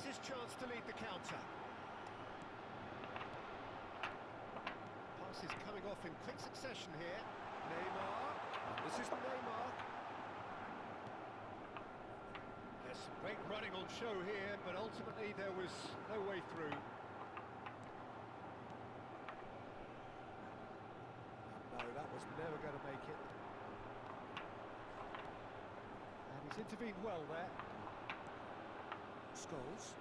Here's his chance to lead the counter. Pass is coming off in quick succession here. Neymar. This is Neymar. Yes, some great running on show here, but ultimately there was no way through. No, that was never going to make it. And he's intervened well there. Scholes.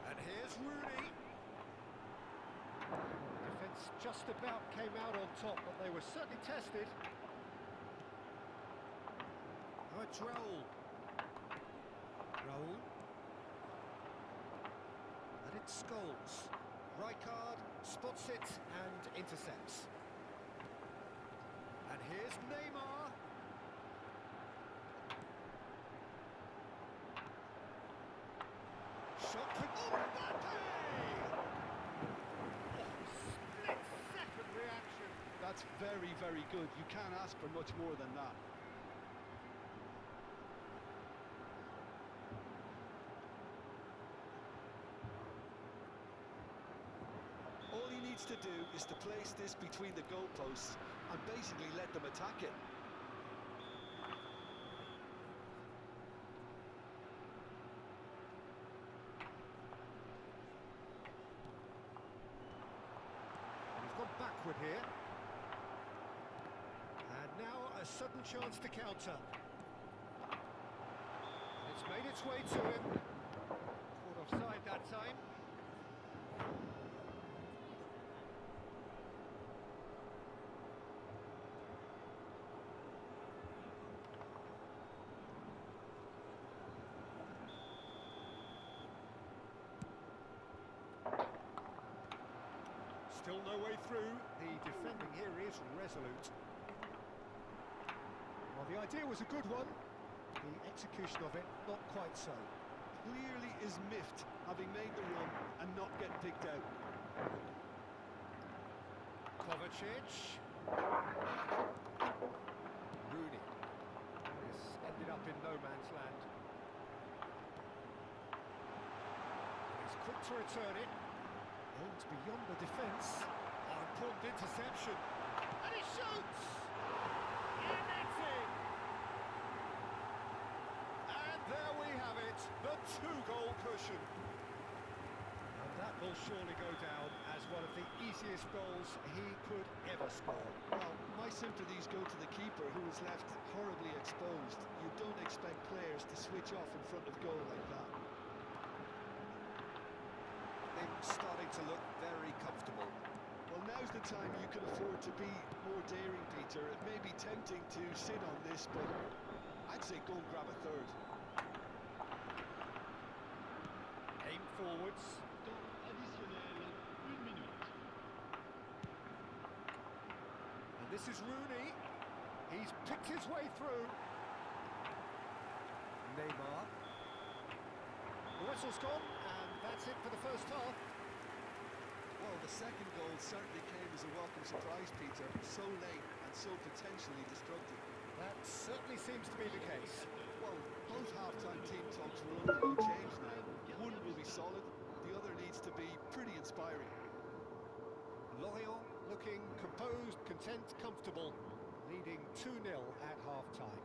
And here's Rooney. Defence just about came out on top, but they were certainly tested. Oh, it's Raul. Raul. And it's Scholes. Rijkaard spots it and intercepts. And here's Neymar. Shot from Mbappe! Split-second reaction. That's very, very good. You can't ask for much more than that. All he needs to do is to place this between the goalposts and basically let them attack it. He's gone backward here. And now a sudden chance to counter. And it's made its way to him. Caught offside that time. Still no way through. The defending here is resolute. Well, the idea was a good one. The execution of it, not quite so. Clearly is miffed, having made the run and not getting picked out. Kovacic. Rooney. This ended up in no man's land. He's quick to return it. Aims beyond the defence. Oh, important interception. And he shoots! And that's it! And there we have it, the two-goal cushion. And that will surely go down as one of the easiest goals he could ever score. Well, my sympathies go to the keeper, who was left horribly exposed. You don't expect players to switch off in front of goal like that. Starting to look very comfortable. Well, now's the time you can afford to be more daring, Peter. It may be tempting to sit on this, but I'd say go and grab a third. Aim forwards. And this is Rooney. He's picked his way through. Neymar. The whistle's gone, and that's it for the first half. Well, the second goal certainly came as a welcome surprise, Peter. So late and so potentially destructive. That certainly seems to be the case. Well, both half-time team talks will undergo change now. One will be solid, the other needs to be pretty inspiring. Lorient looking composed, content, comfortable, leading 2-0 at half-time.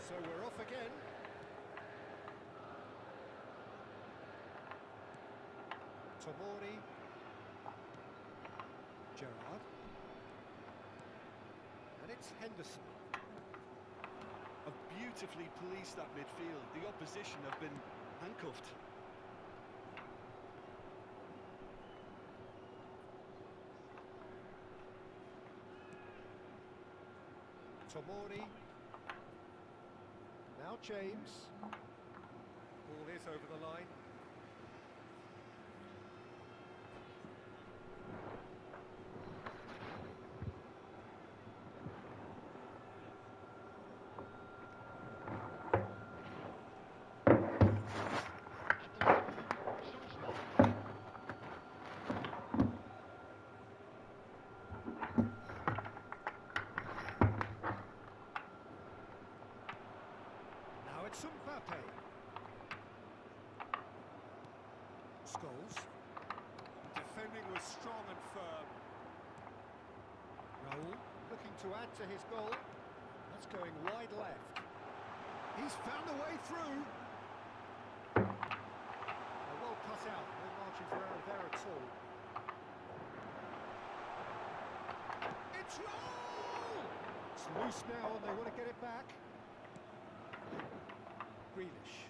So we're off again. Tomori. Gerrard. And it's Henderson. Have beautifully policed that midfield. The opposition have been handcuffed. Tomori. Now James. Ball is over the line. Mbappe. Scholes. Defending was strong and firm. Raul looking to add to his goal. That's going wide left. He's found a way through. Well cut out. No margin for error there at all. It's Raul! It's loose now and they want to get it back. Grealish.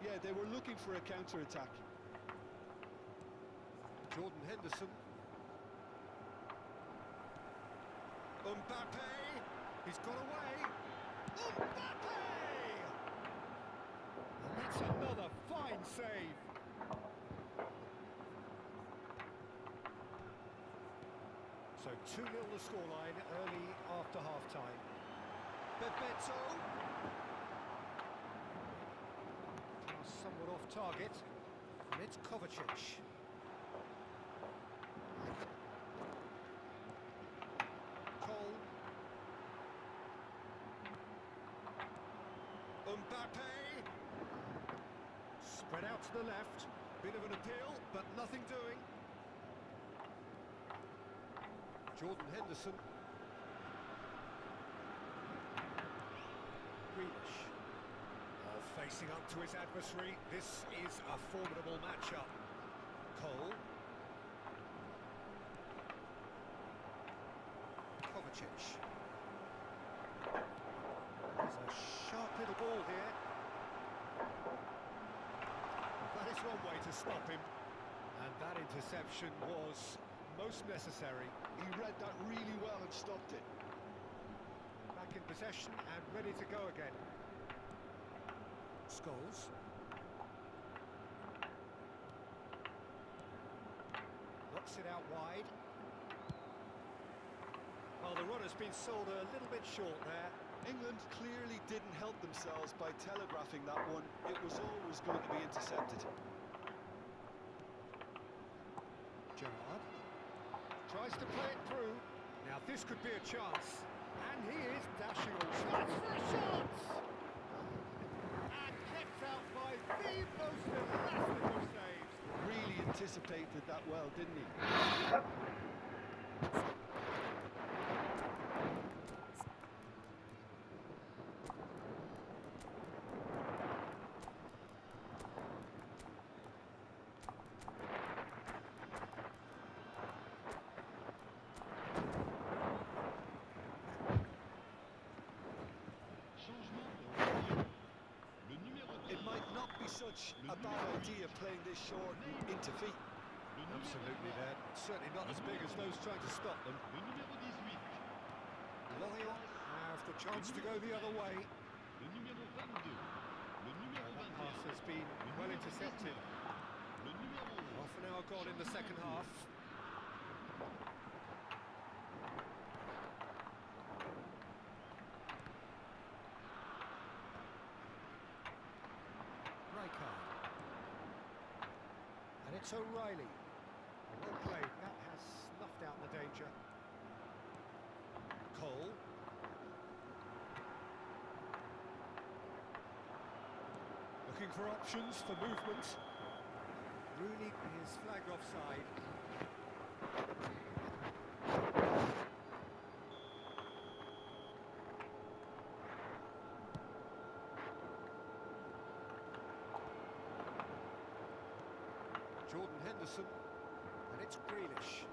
Yeah, they were looking for a counter-attack. Jordan Henderson. Mbappe! He's got away! Mbappe! And that's another fine save. So 2-0 the scoreline early after half-time. Bebeto. Somewhat off target, and it's Kovacic. Cole. Mbappe. Spread out to the left. Bit of an appeal, but nothing doing. Jordan Henderson. Grealish. Facing up to his adversary, this is a formidable matchup. Cole. Kovacic. There's a sharp little ball here. That is one way to stop him. And that interception was most necessary. He read that really well and stopped it. Back in possession and ready to go again. Scholes. Knocks it out wide. Well, the run has been sold a little bit short there. England clearly didn't help themselves by telegraphing that one. It was always going to be intercepted. Gerrard tries to play it through. Now this could be a chance. And he is dashing all shots for a shot! Out by the most elastic of saves. Really anticipated that well, didn't he? Such a bad idea playing this short into feet. Absolutely, there. Certainly not as big as those trying to stop them. Lorient have the chance to go the other way. That pass has been well intercepted. Half an hour gone in the second half. And it's O'Reilly. Well played. That has snuffed out the danger. Cole. Looking for options for movement. Rooney is flagged offside. Jordan Henderson, and it's Grealish.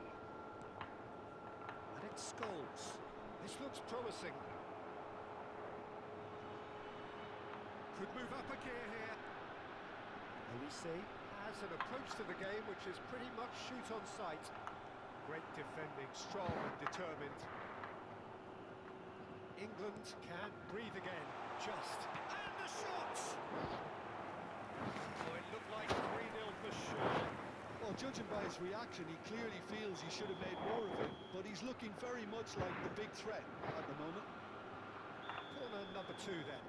And it's Scholes. This looks promising. Could move up a gear here. Olise has an approach to the game which is pretty much shoot on sight. Great defending, strong and determined. England can breathe again, just. And the shot! Oh, it looked like 3-0 for sure. Well, judging by his reaction, he clearly feels he should have made more of it, but he's looking very much like the big threat at the moment. Corner number 2 then.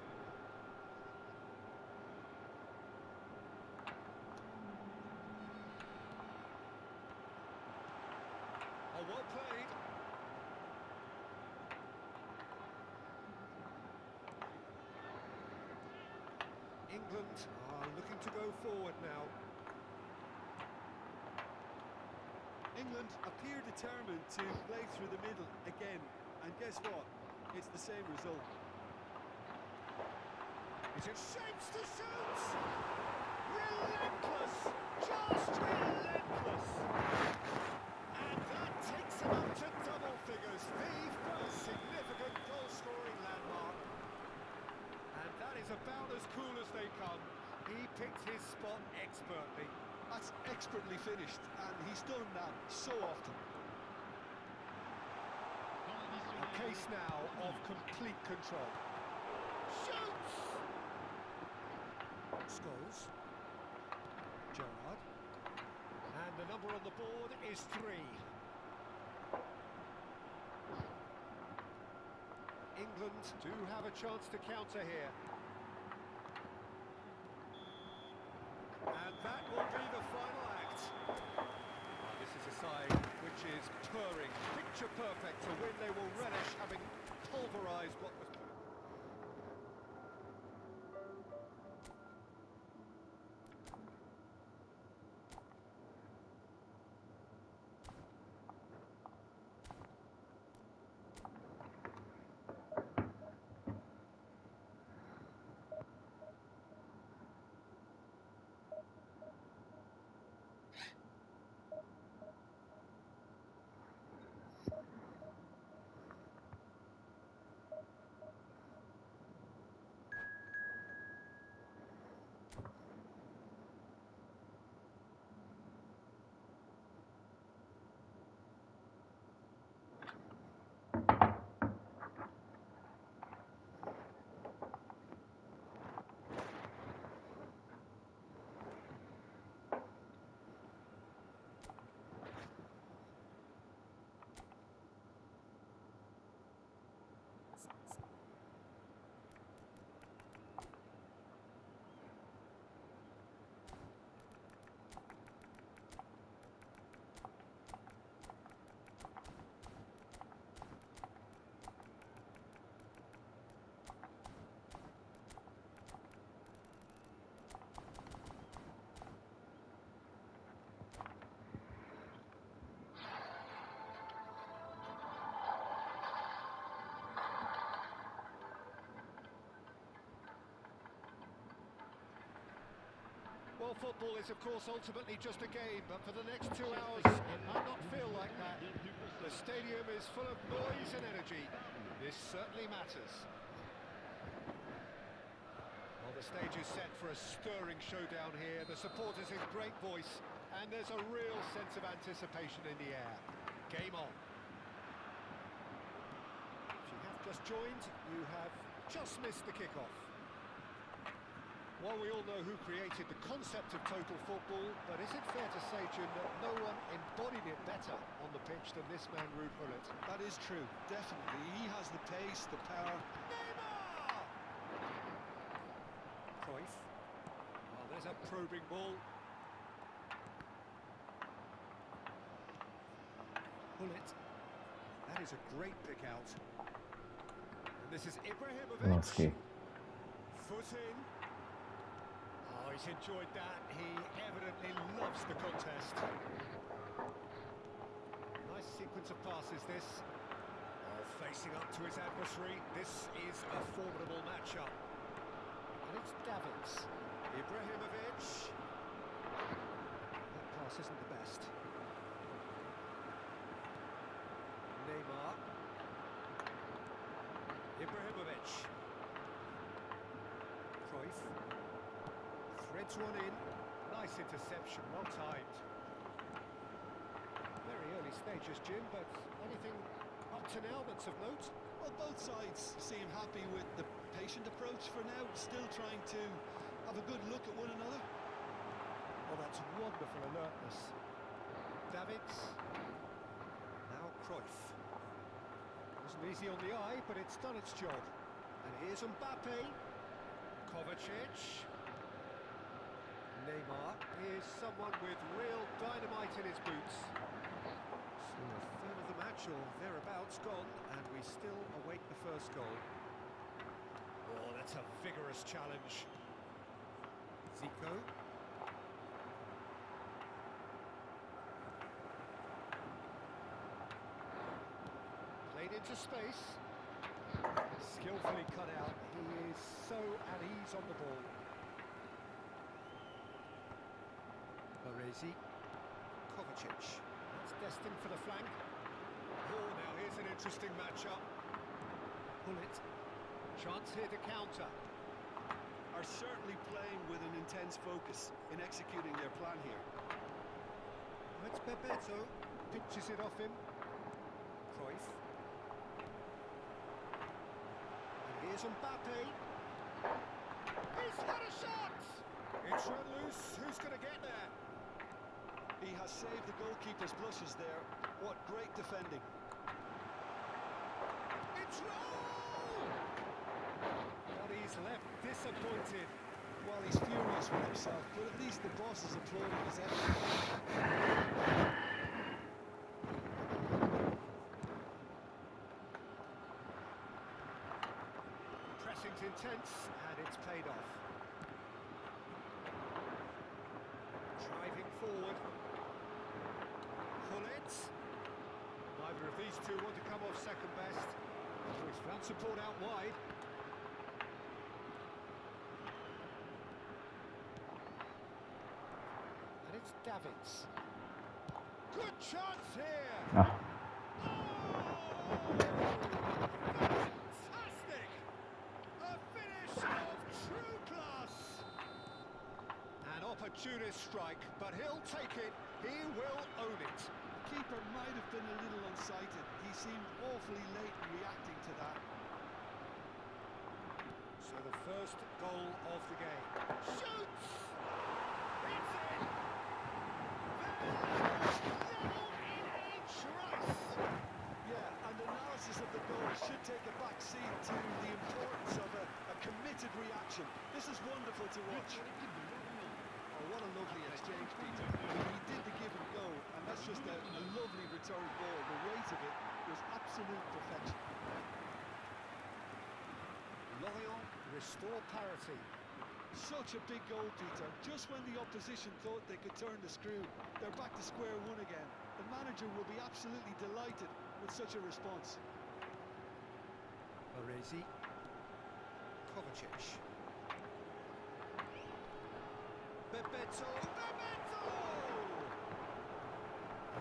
Oh, well played. England are looking to go forward now. England appear determined to play through the middle again, and guess what? It's the same result. Is it shapes to shoot? Relentless! Just relentless! And that takes him up to double figures, the first significant goal-scoring landmark. And that is about as cool as they come. He picked his spot expertly. That's expertly finished, and he's done that so often. A case now of complete control. Shoots! Scholes. Gerrard. And the number on the board is 3. England do have a chance to counter here. And that will be the final act. This is a side which is purring, picture perfect, a win they will relish, having pulverised what was... Well, football is, of course, ultimately just a game, but for the next 2 hours, it might not feel like that. The stadium is full of noise and energy. This certainly matters. Well, the stage is set for a stirring showdown here. The supporters in great voice, and there's a real sense of anticipation in the air. Game on. If you have just joined, you have just missed the kickoff. Well, we all know who created the concept of total football, but is it fair to say, Jim, that no one embodied it better on the pitch than this man, Ruud Gullit? That is true, definitely. He has the pace, the power. Neymar! Cruyff. Well, there's a probing ball. Gullit. That is a great pick out. And this is Ibrahimovic. Foot in. Oh, he's enjoyed that. He evidently loves the contest. Nice sequence of passes, this. Oh, facing up to his adversary. This is a formidable matchup. And it's Davids. Ibrahimovic. That pass isn't the best. Neymar. Ibrahimovic. Cruyff. Threads one in. Nice interception, well timed. Very early stages, Jim, but anything up to now that's of note? Well, both sides seem happy with the patient approach for now, still trying to have a good look at one another. Oh, that's wonderful alertness. Davids. Now Cruyff. Wasn't easy on the eye, but it's done its job. And here's Mbappe. Kovacic. Neymar is someone with real dynamite in his boots. So a third of the match or thereabouts gone, and we still await the first goal. Oh, that's a vigorous challenge. Zico. Played into space. Skillfully cut out. He is so at ease on the ball. Baresi. Kovacic. That's destined for the flank. Oh, now here's an interesting matchup. Pull it. Chance here to counter. Are certainly playing with an intense focus in executing their plan here. It's Bebeto. Pinches it off him. Cruyff. And here's Mbappe. He's got a shot! It's run loose. Who's going to get there? He has saved the goalkeeper's blushes there. What great defending. It's roll! But he's left disappointed. Well, he's furious with himself, but at least the boss is applauding his effort. Pressing's intense, and it's paid off. Driving forward. Pull it. Neither of these two want to come off second best. Oh, he's found support out wide. And it's Davids. Good chance here! Ah. Fantastic! A finish of true class! An opportunist strike, but he'll take it. He will own it. Keeper might have been a little unsighted. He seemed awfully late in reacting to that. So the first goal of the game. Shoots! It's in! Level in a trice! Yeah, and analysis of the goal should take a back seat to the importance of a committed reaction. This is wonderful to watch. Oh, what a lovely exchange, Peter. I mean, he did the give and go, and that's just a lovely return ball. The weight of it was absolute perfection. Lorient restore parity. Such a big goal, Peter. Just when the opposition thought they could turn the screw, they're back to square one again. The manager will be absolutely delighted with such a response. Baresi. Kovacic. Bebeto! Bebeto!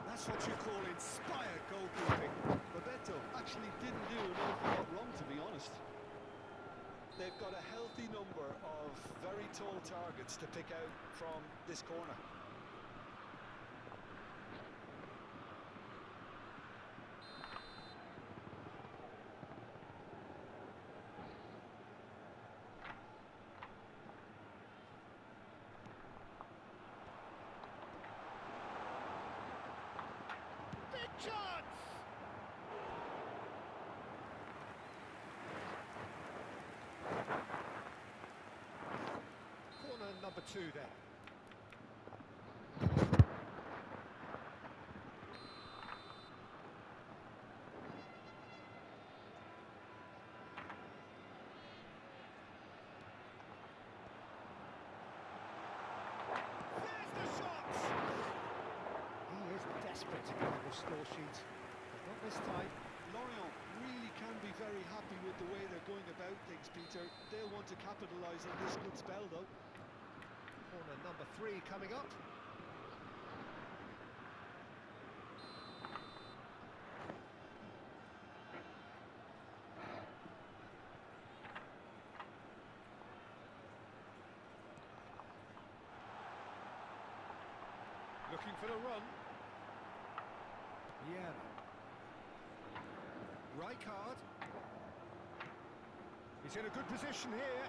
That's what you call inspired goalkeeping. Bebeto actually didn't do an awful lot wrong, to be honest. They've got a healthy number of very tall targets to pick out from this corner. Big chance! Corner number 2 there. There's the shot! He is desperate to get on the score sheet, but not this time. Lorient really can be very happy with the way they're going about things, Peter. They'll want to capitalise on this good spell, though. Corner number 3 coming up. Looking for the run. Yeah. Rijkaard. He's in a good position here.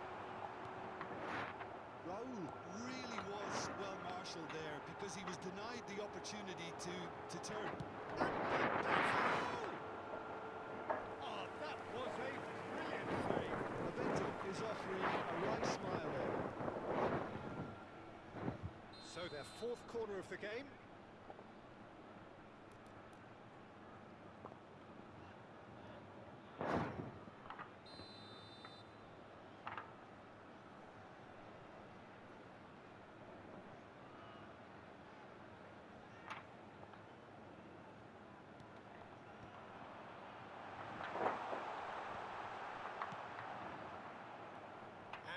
Raul really was well marshalled there because he was denied the opportunity to turn. Oh, that was a brilliant save. Beto is offering a right smile there. So their fourth corner of the game.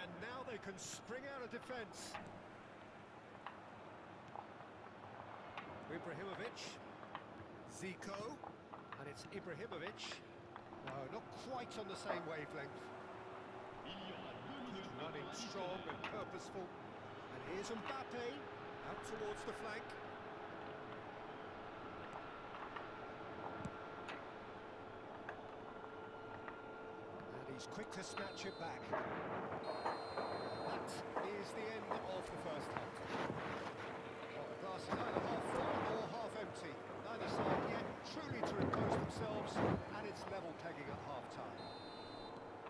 And now they can spring out of defence. Ibrahimovic. Zico. And it's Ibrahimovic. No, not quite on the same wavelength. Running strong and purposeful. And here's Mbappe. Out towards the flank. And he's quick to snatch it back. That is the end of the first half. Well, the glass is either half full or half empty. Neither side yet truly to impose themselves, and it's level pegging at half-time.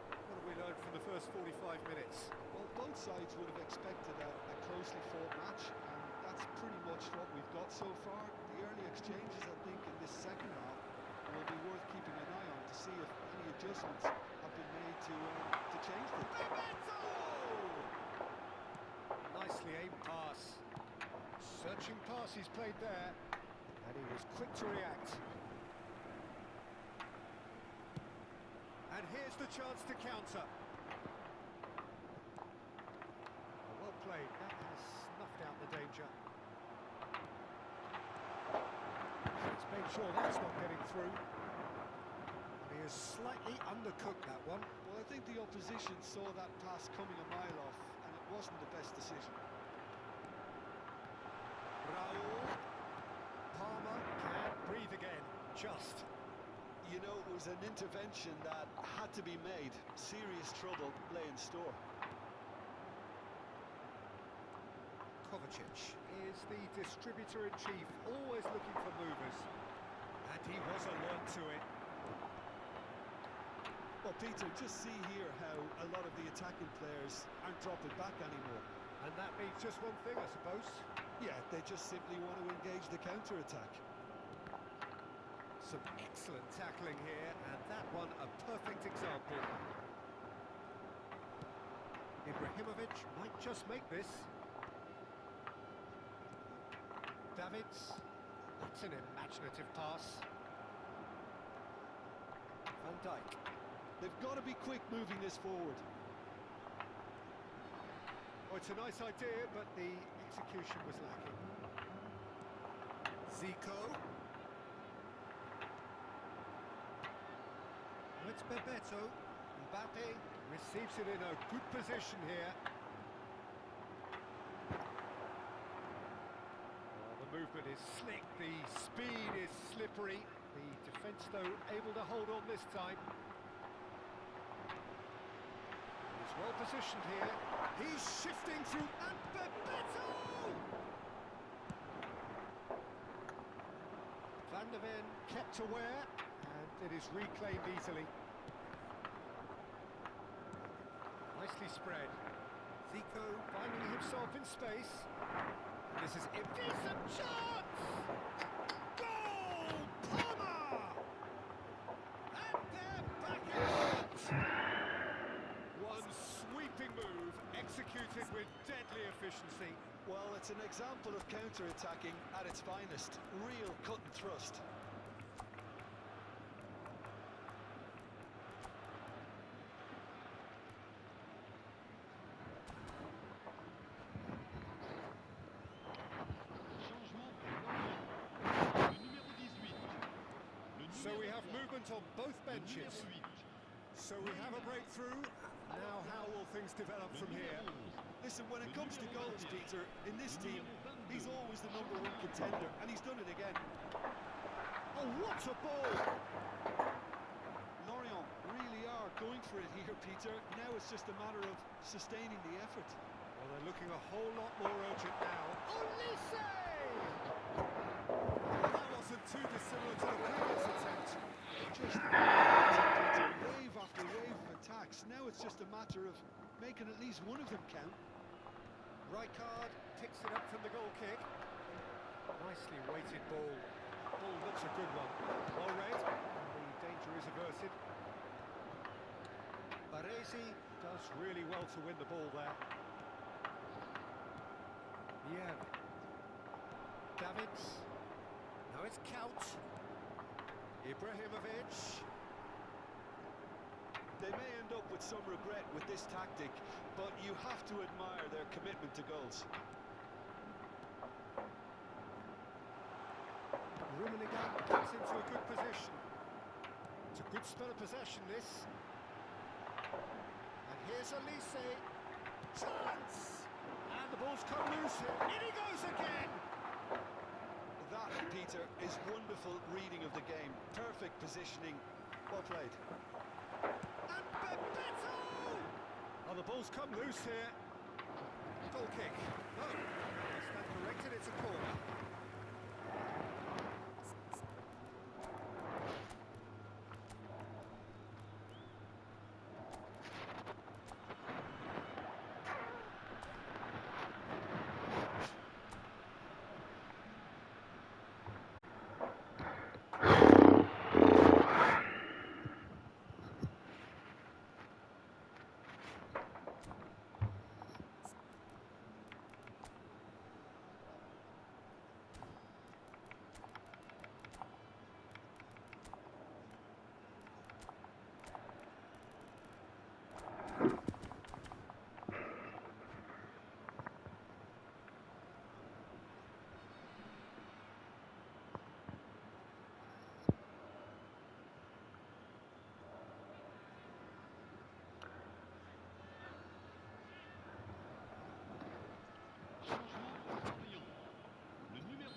What have we learned from the first 45 minutes? Well, both sides would have expected a closely fought match, and that's pretty much what we've got so far. The early exchanges, I think, in this second half will be worth keeping an eye on to see if any adjustments have been made to change things. Nicely aimed pass. Searching pass he's played there, and he was quick to react. And here's the chance to counter. Well played, that has snuffed out the danger. He's made sure that's not getting through. And he has slightly undercooked that one. Well, I think the opposition saw that pass coming a mile off, and it wasn't the best decision. Raul. Palmer can't breathe again, just. You know, it was an intervention that had to be made. Serious trouble lay in store. Kovacic is the distributor-in-chief, always looking for movers. And he was alert to it. Well, Peter, just see here how a lot of the attacking players aren't dropping back anymore. And that means just one thing, I suppose. Yeah, they just simply want to engage the counter-attack. Some excellent tackling here, and that one a perfect example. Ibrahimovic might just make this. Davids, that's an imaginative pass. Van Dijk. They've got to be quick moving this forward. Oh, it's a nice idea, but the execution was lacking. Zico. It's Bebeto. Mbappe receives it in a good position here. Oh, the movement is slick, the speed is slippery. The defence, though, able to hold on this time. He's well positioned here. He's shifting through, and Bebeto! Van der Ven kept aware, and it is reclaimed easily. Nicely spread. Zico finding himself in space. This is a decent chance! Goal! Palmer! And they're back in it! One sweeping move, executed with deadly efficiency. Well, it's an example of counter-attacking at its finest. Real cut and thrust. So we have movement on both benches. So we have a breakthrough. Now how will things develop from here? Listen, when it comes to goals, Peter, in this team, he's always the #1 contender, and he's done it again. Oh, what a ball! Lorient really are going for it here, Peter. Now it's just a matter of sustaining the effort. Well, they're looking a whole lot more urgent now. Olise! Well, that wasn't too dissimilar to the previous attempt. Just wave after wave of attacks. Now it's just a matter of making at least one of them count. Rijkaard picks it up from the goal kick. Nicely weighted ball. Ball looks a good one. Well read. The danger is averted. Baresi does really well to win the ball there. Yeah. Davids. Now it's Kaut. Ibrahimovic. They may end up with some regret with this tactic, but you have to admire their commitment to goals. Rummenigge gets into a good position. It's a good spell of possession, this. And here's Olise. Chance! And the ball's come loose here. In he goes again! That, Peter, is wonderful reading of the game. Perfect positioning. Well played. And Bebeto! Oh, the ball's come loose here. Goal kick. No. I stand corrected, it's a corner.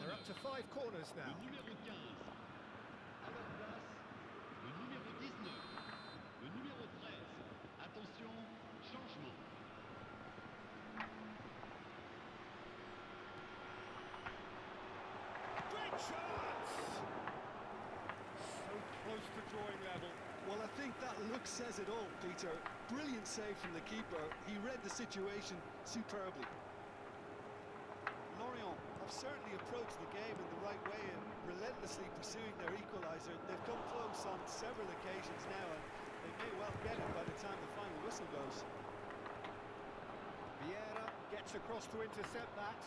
They're up to 5 corners now. Le numéro 15. À leur place, le numéro 19. Le numéro 13. Attention, changement. Great chance! So close to drawing level. Well, I think that look says it all, Peter. Brilliant save from the keeper. He read the situation superbly. Lorient have certainly approached the game in the right way and relentlessly pursuing their equaliser. They've come close on several occasions now, and they may well get it by the time the final whistle goes. Vieira gets across to intercept that.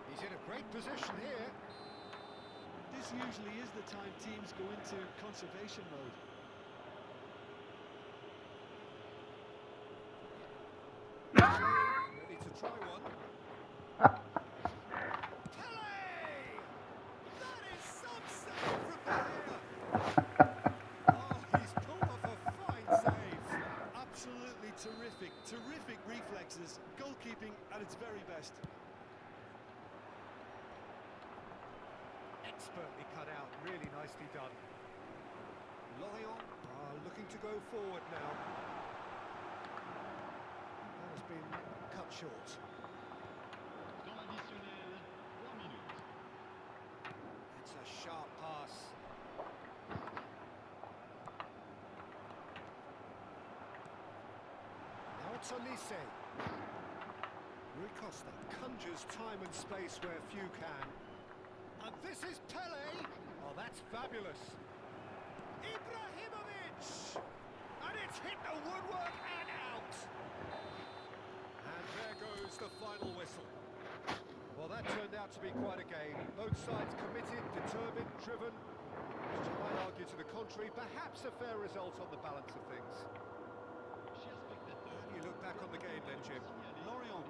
He's in a great position here. This usually is the time teams go into conservation mode. Ready to try one. Pele! That is some save from Perder. Oh, he's pulled off a fine save. Absolutely terrific, terrific reflexes. Goalkeeping at its very best. Expertly cut out, really nicely done. Lorient are looking to go forward now. That has been cut short. Temps additionnel, 3 minutes. It's a sharp pass. Now it's Olise. Rui Costa conjures time and space where few can. And this is Pele. Oh, that's fabulous. Ibrahimovic. And it's hit the woodwork and out. And there goes the final whistle. Well, that turned out to be quite a game. Both sides committed, determined, driven. Which you might argue to the contrary, perhaps a fair result on the balance of things. Chers spectateurs, You look back on the game then, Jim. Lorient